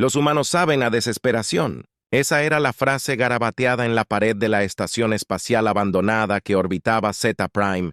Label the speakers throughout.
Speaker 1: Los humanos saben a desesperación. Esa era la frase garabateada en la pared de la estación espacial abandonada que orbitaba Zeta Prime,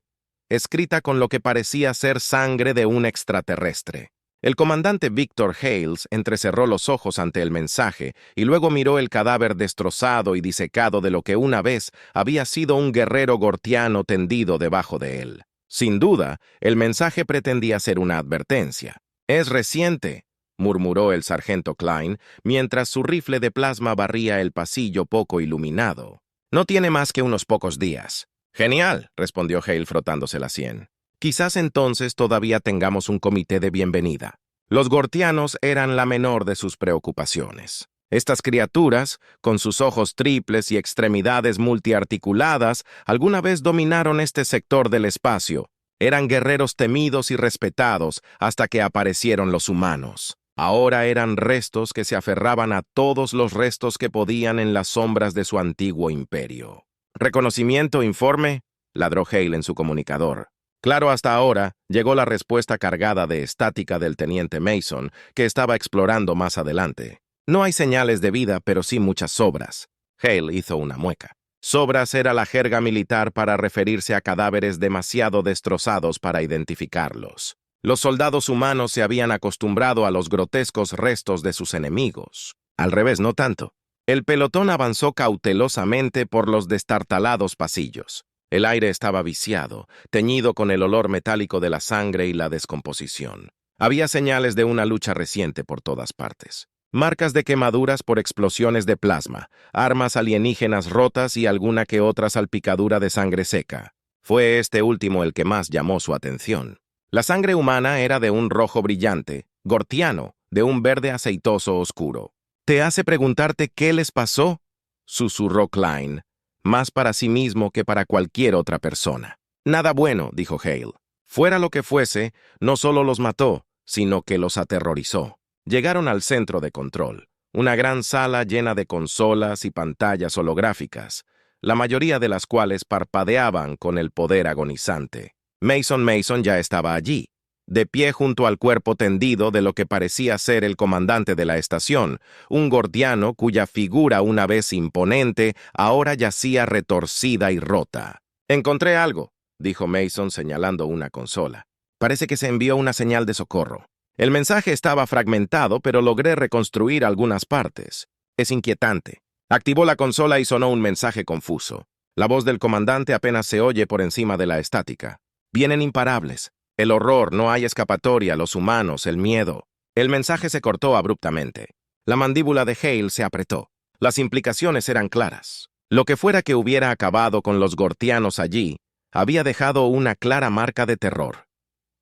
Speaker 1: escrita con lo que parecía ser sangre de un extraterrestre. El comandante Victor Hales entrecerró los ojos ante el mensaje y luego miró el cadáver destrozado y disecado de lo que una vez había sido un guerrero gortiano tendido debajo de él. Sin duda, el mensaje pretendía ser una advertencia. «Es reciente», murmuró el sargento Klein, mientras su rifle de plasma barría el pasillo poco iluminado. «No tiene más que unos pocos días». «Genial», respondió Hale frotándose la sien. «Quizás entonces todavía tengamos un comité de bienvenida». Los gortianos eran la menor de sus preocupaciones. Estas criaturas, con sus ojos triples y extremidades multiarticuladas, alguna vez dominaron este sector del espacio. Eran guerreros temidos y respetados hasta que aparecieron los humanos. Ahora eran restos que se aferraban a todos los restos que podían en las sombras de su antiguo imperio. «¿Reconocimiento, informe?», ladró Hale en su comunicador. Claro, hasta ahora llegó la respuesta cargada de estática del teniente Mason, que estaba explorando más adelante. «No hay señales de vida, pero sí muchas sobras». Hale hizo una mueca. Sobras era la jerga militar para referirse a cadáveres demasiado destrozados para identificarlos. Los soldados humanos se habían acostumbrado a los grotescos restos de sus enemigos. Al revés, no tanto. El pelotón avanzó cautelosamente por los destartalados pasillos. El aire estaba viciado, teñido con el olor metálico de la sangre y la descomposición. Había señales de una lucha reciente por todas partes. Marcas de quemaduras por explosiones de plasma, armas alienígenas rotas y alguna que otra salpicadura de sangre seca. Fue este último el que más llamó su atención. La sangre humana era de un rojo brillante, gortiano, de un verde aceitoso oscuro. «¿Te hace preguntarte qué les pasó?», susurró Klein, más para sí mismo que para cualquier otra persona. «Nada bueno», dijo Hale. «Fuera lo que fuese, no solo los mató, sino que los aterrorizó». Llegaron al centro de control, una gran sala llena de consolas y pantallas holográficas, la mayoría de las cuales parpadeaban con el poder agonizante. Mason ya estaba allí, de pie junto al cuerpo tendido de lo que parecía ser el comandante de la estación, un gordiano cuya figura una vez imponente ahora yacía retorcida y rota. «Encontré algo», dijo Mason señalando una consola. «Parece que se envió una señal de socorro. El mensaje estaba fragmentado, pero logré reconstruir algunas partes. Es inquietante». Activó la consola y sonó un mensaje confuso. La voz del comandante apenas se oye por encima de la estática. «Vienen imparables. El horror, no hay escapatoria, los humanos, el miedo». El mensaje se cortó abruptamente. La mandíbula de Hale se apretó. Las implicaciones eran claras. Lo que fuera que hubiera acabado con los gortianos allí, había dejado una clara marca de terror.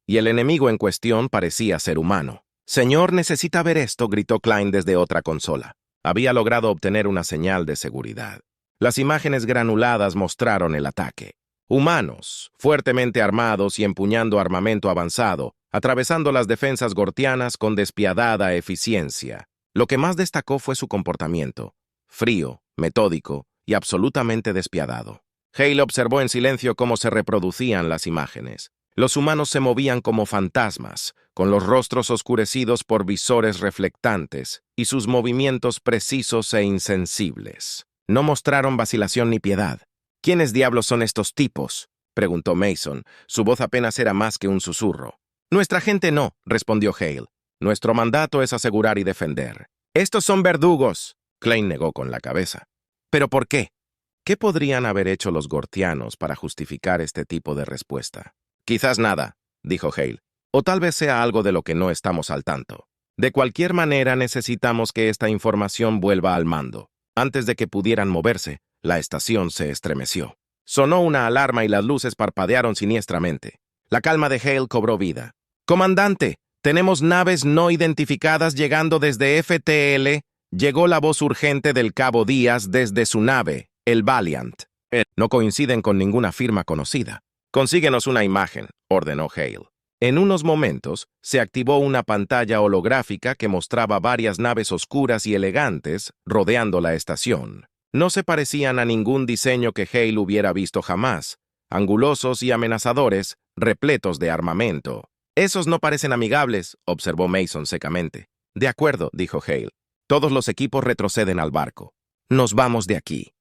Speaker 1: Y el enemigo en cuestión parecía ser humano. «Señor, necesita ver esto», gritó Klein desde otra consola. Había logrado obtener una señal de seguridad. Las imágenes granuladas mostraron el ataque. Humanos, fuertemente armados y empuñando armamento avanzado, atravesando las defensas gortianas con despiadada eficiencia. Lo que más destacó fue su comportamiento, frío, metódico y absolutamente despiadado. Hale observó en silencio cómo se reproducían las imágenes. Los humanos se movían como fantasmas, con los rostros oscurecidos por visores reflectantes y sus movimientos precisos e insensibles. No mostraron vacilación ni piedad. «¿Quiénes diablos son estos tipos?», preguntó Mason. Su voz apenas era más que un susurro. «Nuestra gente no», respondió Hale. «Nuestro mandato es asegurar y defender». «Estos son verdugos», Klein negó con la cabeza. «¿Pero por qué?». ¿Qué podrían haber hecho los gortianos para justificar este tipo de respuesta? «Quizás nada», dijo Hale. «O tal vez sea algo de lo que no estamos al tanto. De cualquier manera, necesitamos que esta información vuelva al mando». Antes de que pudieran moverse, la estación se estremeció. Sonó una alarma y las luces parpadearon siniestramente. La calma de Hale cobró vida. «Comandante, tenemos naves no identificadas llegando desde FTL», llegó la voz urgente del cabo Díaz desde su nave, el Valiant. «No coinciden con ninguna firma conocida». «Consíguenos una imagen», ordenó Hale. En unos momentos, se activó una pantalla holográfica que mostraba varias naves oscuras y elegantes rodeando la estación. No se parecían a ningún diseño que Hale hubiera visto jamás, angulosos y amenazadores, repletos de armamento. «Esos no parecen amigables», observó Mason secamente. «De acuerdo», dijo Hale. Todos los equipos retroceden al barco. Nos vamos de aquí.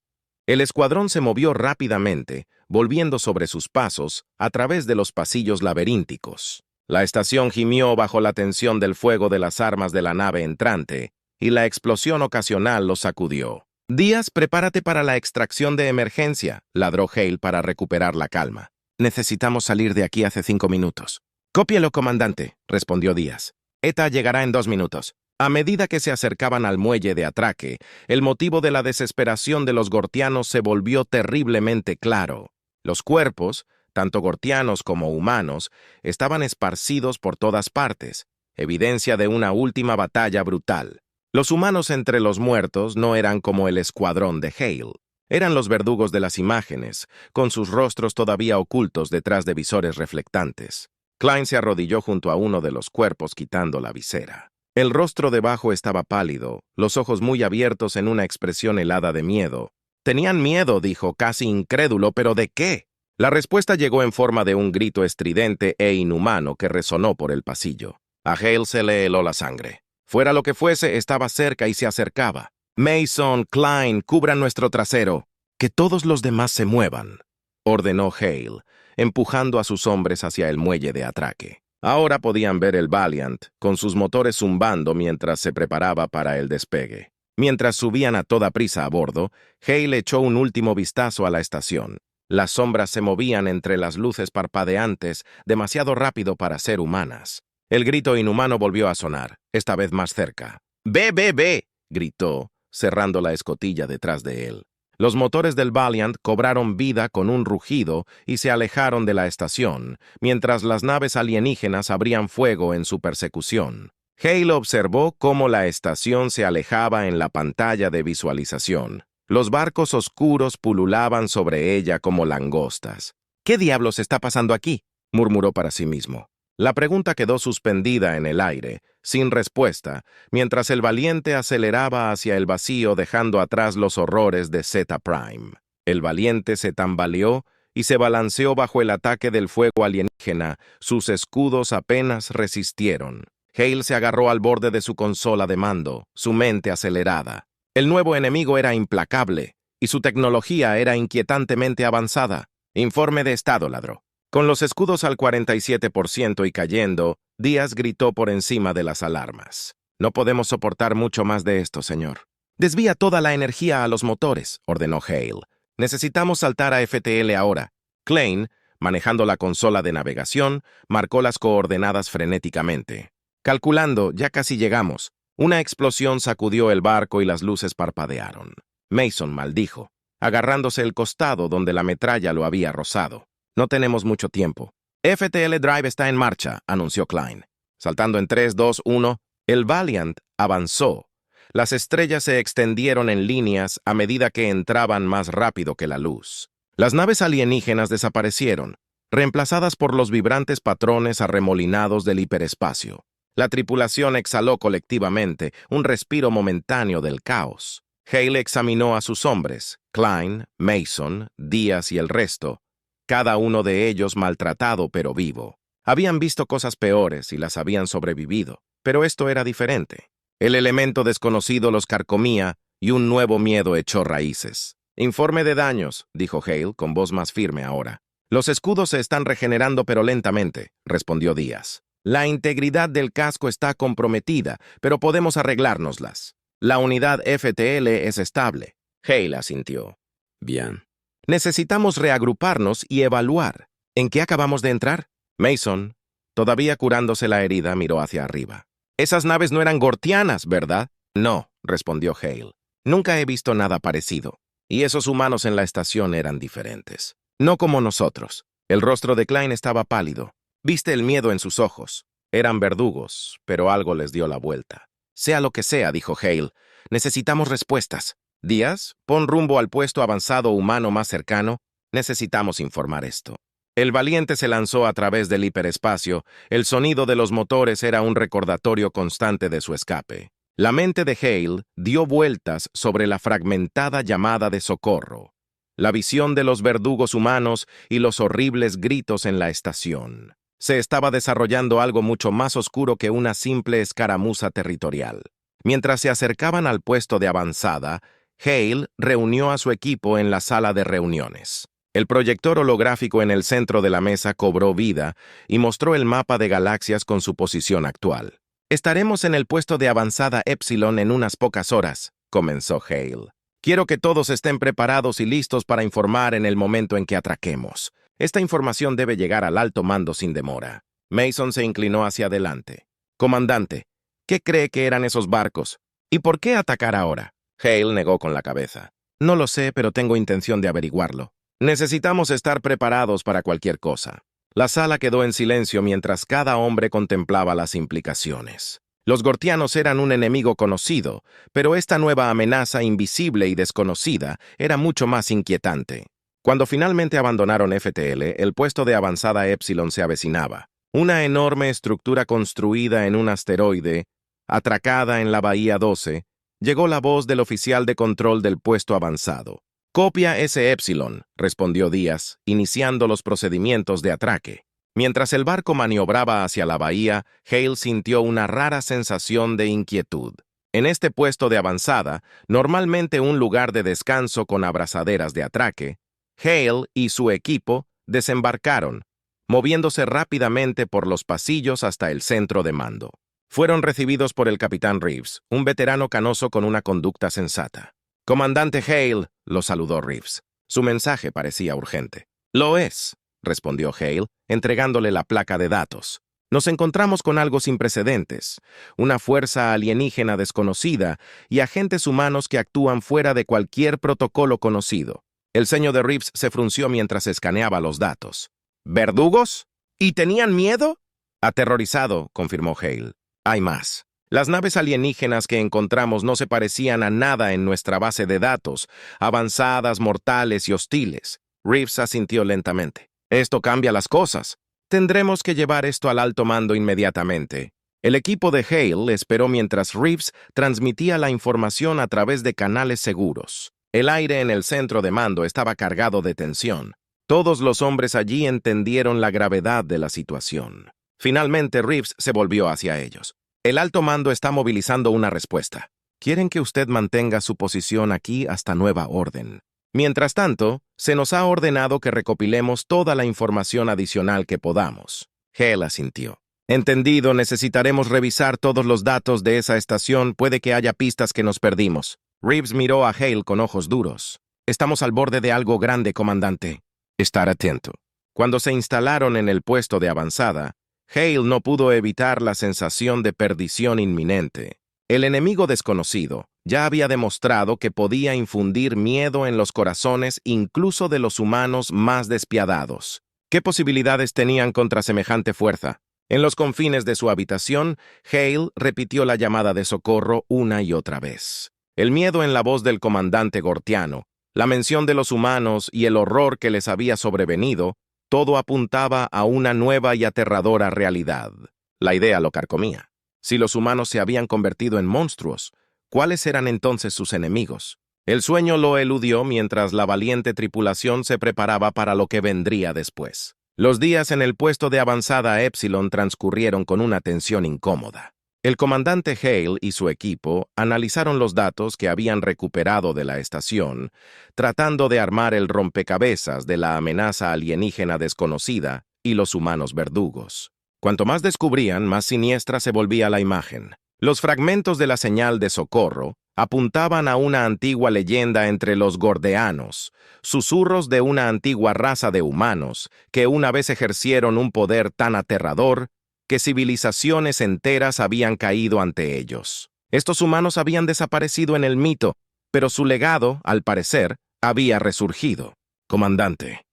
Speaker 1: El escuadrón se movió rápidamente, volviendo sobre sus pasos a través de los pasillos laberínticos. La estación gimió bajo la tensión del fuego de las armas de la nave entrante, y la explosión ocasional los sacudió. Díaz, prepárate para la extracción de emergencia, ladró Hale para recuperar la calma. Necesitamos salir de aquí hace 5 minutos. Cópielo, comandante, respondió Díaz. ETA llegará en 2 minutos. A medida que se acercaban al muelle de atraque, el motivo de la desesperación de los gortianos se volvió terriblemente claro. Los cuerpos, tanto gortianos como humanos, estaban esparcidos por todas partes, evidencia de una última batalla brutal. Los humanos entre los muertos no eran como el escuadrón de Hale. Eran los verdugos de las imágenes, con sus rostros todavía ocultos detrás de visores reflectantes. Klein se arrodilló junto a uno de los cuerpos quitando la visera. El rostro debajo estaba pálido, los ojos muy abiertos en una expresión helada de miedo. Tenían miedo, dijo, casi incrédulo, ¿pero de qué? La respuesta llegó en forma de un grito estridente e inhumano que resonó por el pasillo. A Hale se le heló la sangre. Fuera lo que fuese, estaba cerca y se acercaba. Mason, Klein, cubran nuestro trasero. Que todos los demás se muevan, ordenó Hale, empujando a sus hombres hacia el muelle de atraque. Ahora podían ver el Valiant, con sus motores zumbando mientras se preparaba para el despegue. Mientras subían a toda prisa a bordo, Hale echó un último vistazo a la estación. Las sombras se movían entre las luces parpadeantes, demasiado rápido para ser humanas. El grito inhumano volvió a sonar, esta vez más cerca. ¡Ve, ve, ve!, gritó, cerrando la escotilla detrás de él. Los motores del Valiant cobraron vida con un rugido y se alejaron de la estación, mientras las naves alienígenas abrían fuego en su persecución. Hale observó cómo la estación se alejaba en la pantalla de visualización. Los barcos oscuros pululaban sobre ella como langostas. ¿Qué diablos está pasando aquí?, murmuró para sí mismo. La pregunta quedó suspendida en el aire, sin respuesta, mientras el Valiente aceleraba hacia el vacío dejando atrás los horrores de Zeta Prime. El Valiente se tambaleó y se balanceó bajo el ataque del fuego alienígena, sus escudos apenas resistieron. Hale se agarró al borde de su consola de mando, su mente acelerada. El nuevo enemigo era implacable, y su tecnología era inquietantemente avanzada. Informe de estado, ladró. Con los escudos al 47% y cayendo, Díaz gritó por encima de las alarmas. No podemos soportar mucho más de esto, señor. Desvía toda la energía a los motores, ordenó Hale. Necesitamos saltar a FTL ahora. Klein, manejando la consola de navegación, marcó las coordenadas frenéticamente. Calculando, ya casi llegamos. Una explosión sacudió el barco y las luces parpadearon. Mason maldijo, agarrándose el costado donde la metralla lo había rozado. No tenemos mucho tiempo. FTL Drive está en marcha, anunció Klein. Saltando en 3, 2, 1, el Valiant avanzó. Las estrellas se extendieron en líneas a medida que entraban más rápido que la luz. Las naves alienígenas desaparecieron, reemplazadas por los vibrantes patrones arremolinados del hiperespacio. La tripulación exhaló colectivamente, un respiro momentáneo del caos. Hale examinó a sus hombres, Klein, Mason, Díaz y el resto, cada uno de ellos maltratado pero vivo. Habían visto cosas peores y las habían sobrevivido, pero esto era diferente. El elemento desconocido los carcomía y un nuevo miedo echó raíces. Informe de daños, dijo Hale con voz más firme ahora. Los escudos se están regenerando pero lentamente, respondió Díaz. La integridad del casco está comprometida, pero podemos arreglárnoslas. La unidad FTL es estable. Hale asintió. Bien. Necesitamos reagruparnos y evaluar. ¿En qué acabamos de entrar? Mason, todavía curándose la herida, miró hacia arriba. Esas naves no eran gortianas, ¿verdad? No, respondió Hale. Nunca he visto nada parecido. Y esos humanos en la estación eran diferentes. No como nosotros. El rostro de Klein estaba pálido. Viste el miedo en sus ojos. Eran verdugos, pero algo les dio la vuelta. Sea lo que sea, dijo Hale, necesitamos respuestas. Díaz, pon rumbo al puesto avanzado humano más cercano. Necesitamos informar esto. El Valiente se lanzó a través del hiperespacio. El sonido de los motores era un recordatorio constante de su escape. La mente de Hale dio vueltas sobre la fragmentada llamada de socorro, la visión de los verdugos humanos y los horribles gritos en la estación. Se estaba desarrollando algo mucho más oscuro que una simple escaramuza territorial. Mientras se acercaban al puesto de avanzada, Hale reunió a su equipo en la sala de reuniones. El proyector holográfico en el centro de la mesa cobró vida y mostró el mapa de galaxias con su posición actual. «Estaremos en el puesto de avanzada Epsilon en unas pocas horas», comenzó Hale. «Quiero que todos estén preparados y listos para informar en el momento en que atraquemos. Esta información debe llegar al alto mando sin demora». Mason se inclinó hacia adelante. «Comandante, ¿qué cree que eran esos barcos? ¿Y por qué atacar ahora?» Hale negó con la cabeza. «No lo sé, pero tengo intención de averiguarlo. Necesitamos estar preparados para cualquier cosa». La sala quedó en silencio mientras cada hombre contemplaba las implicaciones. Los gortianos eran un enemigo conocido, pero esta nueva amenaza invisible y desconocida era mucho más inquietante. Cuando finalmente abandonaron FTL, el puesto de avanzada Epsilon se avecinaba. Una enorme estructura construida en un asteroide, atracada en la Bahía 12, llegó la voz del oficial de control del puesto avanzado. «Copia ese Epsilon», respondió Díaz, iniciando los procedimientos de atraque. Mientras el barco maniobraba hacia la bahía, Hale sintió una rara sensación de inquietud. En este puesto de avanzada, normalmente un lugar de descanso con abrazaderas de atraque, Hale y su equipo desembarcaron, moviéndose rápidamente por los pasillos hasta el centro de mando. Fueron recibidos por el capitán Reeves, un veterano canoso con una conducta sensata. «Comandante Hale», lo saludó Reeves. Su mensaje parecía urgente. «Lo es», respondió Hale, entregándole la placa de datos. «Nos encontramos con algo sin precedentes, una fuerza alienígena desconocida y agentes humanos que actúan fuera de cualquier protocolo conocido». El ceño de Reeves se frunció mientras escaneaba los datos. «¿Verdugos? ¿Y tenían miedo?» «Aterrorizado», confirmó Hale. «Hay más. Las naves alienígenas que encontramos no se parecían a nada en nuestra base de datos, avanzadas, mortales y hostiles». Reeves asintió lentamente. «Esto cambia las cosas. Tendremos que llevar esto al alto mando inmediatamente». El equipo de Hale esperó mientras Reeves transmitía la información a través de canales seguros. El aire en el centro de mando estaba cargado de tensión. Todos los hombres allí entendieron la gravedad de la situación. Finalmente, Reeves se volvió hacia ellos. «El alto mando está movilizando una respuesta. Quieren que usted mantenga su posición aquí hasta nueva orden. Mientras tanto, se nos ha ordenado que recopilemos toda la información adicional que podamos». Hale asintió. «Entendido, necesitaremos revisar todos los datos de esa estación. Puede que haya pistas que nos perdimos». Reeves miró a Hale con ojos duros. «Estamos al borde de algo grande, comandante. Estar atento». Cuando se instalaron en el puesto de avanzada, Hale no pudo evitar la sensación de perdición inminente. El enemigo desconocido ya había demostrado que podía infundir miedo en los corazones incluso de los humanos más despiadados. ¿Qué posibilidades tenían contra semejante fuerza? En los confines de su habitación, Hale repitió la llamada de socorro una y otra vez. El miedo en la voz del comandante gortiano, la mención de los humanos y el horror que les había sobrevenido, todo apuntaba a una nueva y aterradora realidad. La idea lo carcomía. Si los humanos se habían convertido en monstruos, ¿cuáles eran entonces sus enemigos? El sueño lo eludió mientras la valiente tripulación se preparaba para lo que vendría después. Los días en el puesto de avanzada Epsilon transcurrieron con una tensión incómoda. El comandante Hale y su equipo analizaron los datos que habían recuperado de la estación, tratando de armar el rompecabezas de la amenaza alienígena desconocida y los humanos verdugos. Cuanto más descubrían, más siniestra se volvía la imagen. Los fragmentos de la señal de socorro apuntaban a una antigua leyenda entre los gordeanos, susurros de una antigua raza de humanos que una vez ejercieron un poder tan aterrador que civilizaciones enteras habían caído ante ellos. Estos humanos habían desaparecido en el mito, pero su legado, al parecer, había resurgido. «Comandante,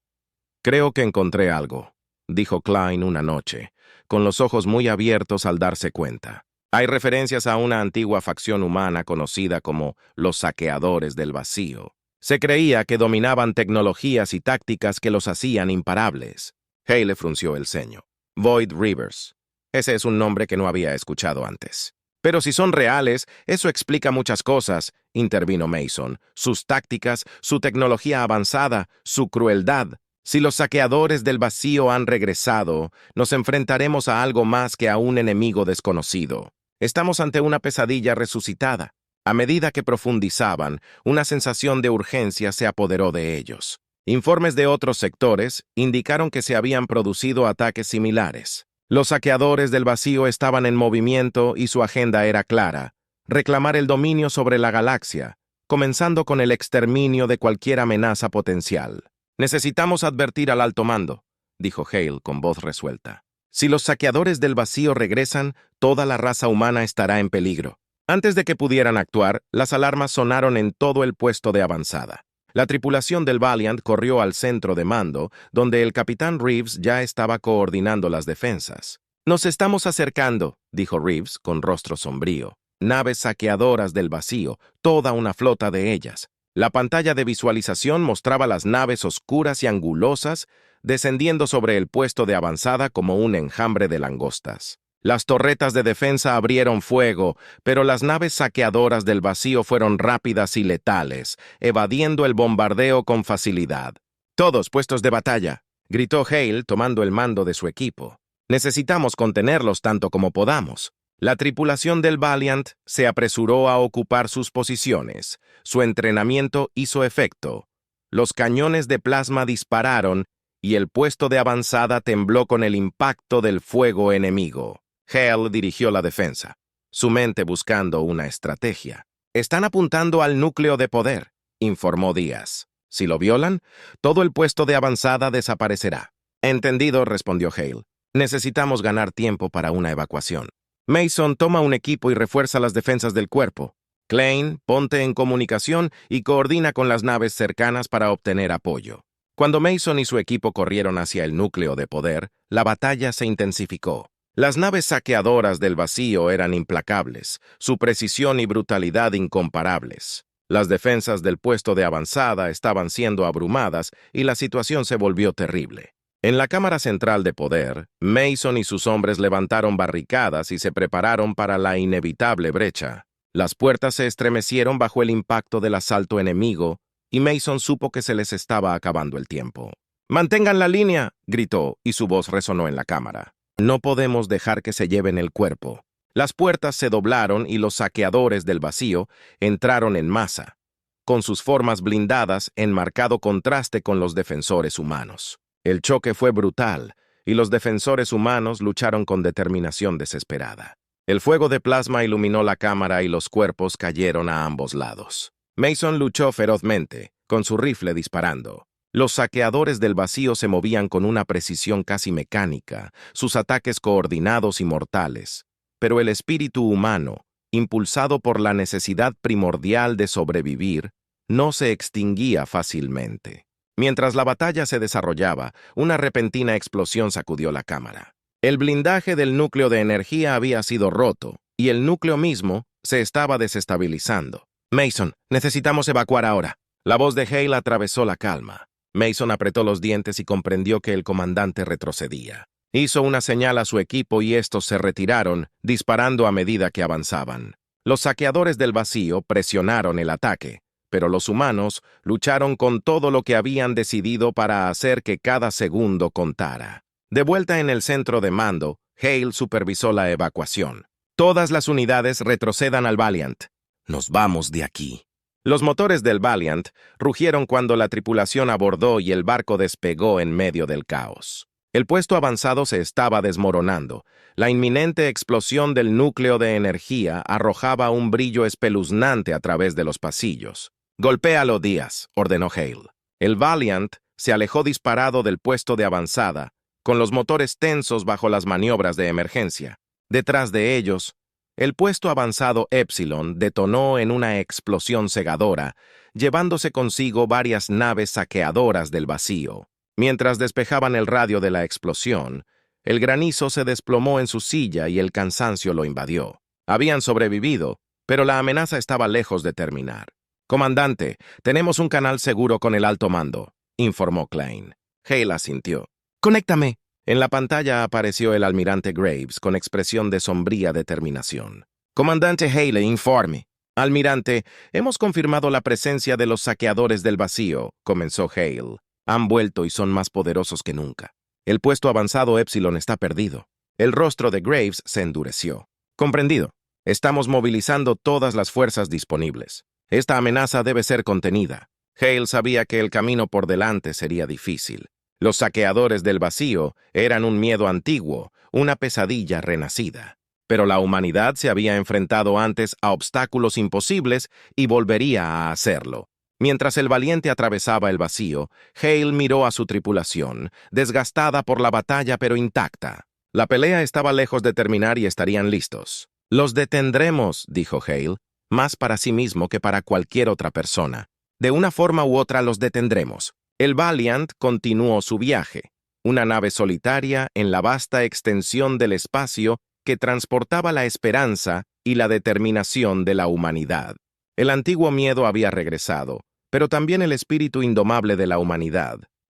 Speaker 1: creo que encontré algo», dijo Klein una noche, con los ojos muy abiertos al darse cuenta. «Hay referencias a una antigua facción humana conocida como los Saqueadores del Vacío. Se creía que dominaban tecnologías y tácticas que los hacían imparables». Hale frunció el ceño. «Void Reavers. Ese es un nombre que no había escuchado antes». «Pero si son reales, eso explica muchas cosas», intervino Mason. «Sus tácticas, su tecnología avanzada, su crueldad. Si los Saqueadores del Vacío han regresado, nos enfrentaremos a algo más que a un enemigo desconocido». Estamos ante una pesadilla resucitada. A medida que profundizaban, una sensación de urgencia se apoderó de ellos. Informes de otros sectores indicaron que se habían producido ataques similares. Los saqueadores del vacío estaban en movimiento y su agenda era clara: reclamar el dominio sobre la galaxia, comenzando con el exterminio de cualquier amenaza potencial. «Necesitamos advertir al alto mando», dijo Hale con voz resuelta. «Si los saqueadores del vacío regresan, toda la raza humana estará en peligro». Antes de que pudieran actuar, las alarmas sonaron en todo el puesto de avanzada. La tripulación del Valiant corrió al centro de mando, donde el capitán Reeves ya estaba coordinando las defensas. «Nos estamos acercando», dijo Reeves con rostro sombrío. Naves saqueadoras del vacío, toda una flota de ellas. La pantalla de visualización mostraba las naves oscuras y angulosas descendiendo sobre el puesto de avanzada como un enjambre de langostas. Las torretas de defensa abrieron fuego, pero las naves saqueadoras del vacío fueron rápidas y letales, evadiendo el bombardeo con facilidad. «Todos puestos de batalla», gritó Hale tomando el mando de su equipo. «Necesitamos contenerlos tanto como podamos». La tripulación del Valiant se apresuró a ocupar sus posiciones. Su entrenamiento hizo efecto. Los cañones de plasma dispararon y el puesto de avanzada tembló con el impacto del fuego enemigo. Hale dirigió la defensa, su mente buscando una estrategia. «Están apuntando al núcleo de poder», informó Díaz. «Si lo violan, todo el puesto de avanzada desaparecerá». «Entendido», respondió Hale. «Necesitamos ganar tiempo para una evacuación. Mason, toma un equipo y refuerza las defensas del cuerpo. Klein, ponte en comunicación y coordina con las naves cercanas para obtener apoyo». Cuando Mason y su equipo corrieron hacia el núcleo de poder, la batalla se intensificó. Las naves saqueadoras del vacío eran implacables, su precisión y brutalidad incomparables. Las defensas del puesto de avanzada estaban siendo abrumadas y la situación se volvió terrible. En la cámara central de poder, Mason y sus hombres levantaron barricadas y se prepararon para la inevitable brecha. Las puertas se estremecieron bajo el impacto del asalto enemigo y Mason supo que se les estaba acabando el tiempo. «¡Mantengan la línea!», gritó, y su voz resonó en la cámara. «No podemos dejar que se lleven el cuerpo». Las puertas se doblaron y los saqueadores del vacío entraron en masa, con sus formas blindadas en marcado contraste con los defensores humanos. El choque fue brutal, y los defensores humanos lucharon con determinación desesperada. El fuego de plasma iluminó la cámara y los cuerpos cayeron a ambos lados. Mason luchó ferozmente, con su rifle disparando. Los saqueadores del vacío se movían con una precisión casi mecánica, sus ataques coordinados y mortales. Pero el espíritu humano, impulsado por la necesidad primordial de sobrevivir, no se extinguía fácilmente. Mientras la batalla se desarrollaba, una repentina explosión sacudió la cámara. El blindaje del núcleo de energía había sido roto, y el núcleo mismo se estaba desestabilizando. «Mason, necesitamos evacuar ahora». La voz de Hale atravesó la calma. Mason apretó los dientes y comprendió que el comandante retrocedía. Hizo una señal a su equipo y estos se retiraron, disparando a medida que avanzaban. Los saqueadores del vacío presionaron el ataque, pero los humanos lucharon con todo lo que habían decidido para hacer que cada segundo contara. De vuelta en el centro de mando, Hale supervisó la evacuación. «Todas las unidades retrocedan al Valiant. Nos vamos de aquí». Los motores del Valiant rugieron cuando la tripulación abordó y el barco despegó en medio del caos. El puesto avanzado se estaba desmoronando. La inminente explosión del núcleo de energía arrojaba un brillo espeluznante a través de los pasillos. «Golpéalo, Díaz», ordenó Hale. El Valiant se alejó disparado del puesto de avanzada, con los motores tensos bajo las maniobras de emergencia. Detrás de ellos, el puesto avanzado Epsilon detonó en una explosión cegadora, llevándose consigo varias naves saqueadoras del vacío. Mientras despejaban el radio de la explosión, el granizo se desplomó en su silla y el cansancio lo invadió. Habían sobrevivido, pero la amenaza estaba lejos de terminar. «Comandante, tenemos un canal seguro con el alto mando», informó Klein. Hale asintió. «Conéctame». En la pantalla apareció el almirante Graves con expresión de sombría determinación. «Comandante Hale, informe». «Almirante, hemos confirmado la presencia de los saqueadores del vacío», comenzó Hale. «Han vuelto y son más poderosos que nunca. El puesto avanzado Epsilon está perdido». El rostro de Graves se endureció. «Comprendido. Estamos movilizando todas las fuerzas disponibles. Esta amenaza debe ser contenida. Hale sabía que el camino por delante sería difícil. Los saqueadores del vacío eran un miedo antiguo, una pesadilla renacida. Pero la humanidad se había enfrentado antes a obstáculos imposibles y volvería a hacerlo. Mientras el valiente atravesaba el vacío, Hale miró a su tripulación, desgastada por la batalla pero intacta. La pelea estaba lejos de terminar y estarían listos. «Los detendremos», dijo Hale, más para sí mismo que para cualquier otra persona. «De una forma u otra los detendremos». El Valiant continuó su viaje, una nave solitaria en la vasta extensión del espacio que transportaba la esperanza y la determinación de la humanidad. El antiguo miedo había regresado, pero también el espíritu indomable de la humanidad.